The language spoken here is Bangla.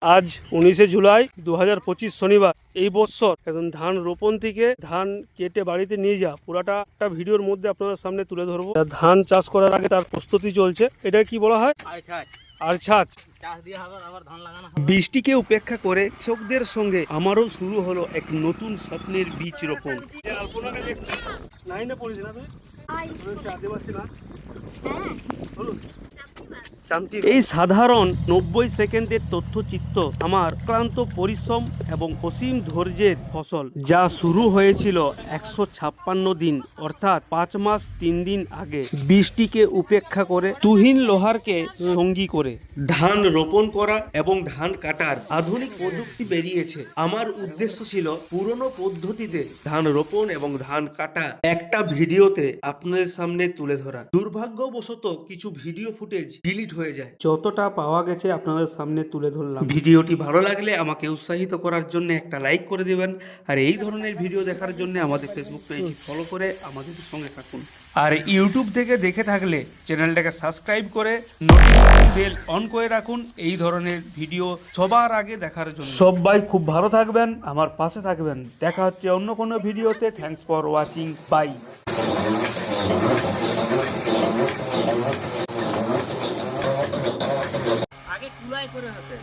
আজ 19শে জুলাই 2025 শনিবার। এই বছর এখন ধান রোপণ থেকে ধান কেটে বাড়িতে নিয়ে যা পুরাটা একটা ভিডিওর মধ্যে আপনাদের সামনে তুলে ধরবো। ধান চাষ করার আগে তার প্রস্তুতি চলছে। এটা কি বলা হয়? আরছাছ। বৃষ্টিকে উপেক্ষা করে কৃষকদের সঙ্গে আমারও শুরু হলো এক নতুন স্বপ্নের বীজ রোপণ। আলপনাকে দেখছো? নাইনে পড়েছি না তুমি? আদিবাসী না? এই সাধারণ 90 সেকেন্ডের তথ্যচিত্র আমার ক্লান্ত পরিশ্রম এবং অসীম ধৈর্যের ফসল, যা শুরু হয়েছিল 156 দিন অর্থাৎ 5 মাস 3 দিন আগে। বৃষ্টিকে উপেক্ষা করে তুহিন লোহারকে সঙ্গী করে ধান রোপণ করা এবং ধান কাটার আধুনিক প্রযুক্তি বেরিয়েছে। আমার উদ্দেশ্য ছিল পুরনো পদ্ধতিতে ধান রোপণ এবং ধান কাটা একটা ভিডিওতে আপনাদের সামনে তুলে ধরা। দুর্ভাগ্যবশত কিছু ভিডিও ফুটেজ ডিলিট হয়ে যায়। যতটা পাওয়া গেছে আপনাদের সামনে তুলে ধরলাম। ভিডিওটি ভালো লাগলে আমাকে উৎসাহিত করার জন্য একটা লাইক করে দেবেন, আর এই ধরনের ভিডিও দেখার জন্য আমাদের ফেসবুক পেজ ফলো করে আমাদের সঙ্গে থাকুন। আর ইউটিউব থেকে দেখে থাকলে চ্যানেলটাকে সাবস্ক্রাইব করে নোটিফিকেশন বেল অন করে রাখুন এই ধরনের ভিডিও সবার আগে দেখার জন্য। সবাই খুব ভালো থাকবেন, আমার পাশে থাকবেন। দেখা হচ্ছে অন্য কোনো ভিডিওতে। Thanks for watching, bye. আগে কুলাই করে হতে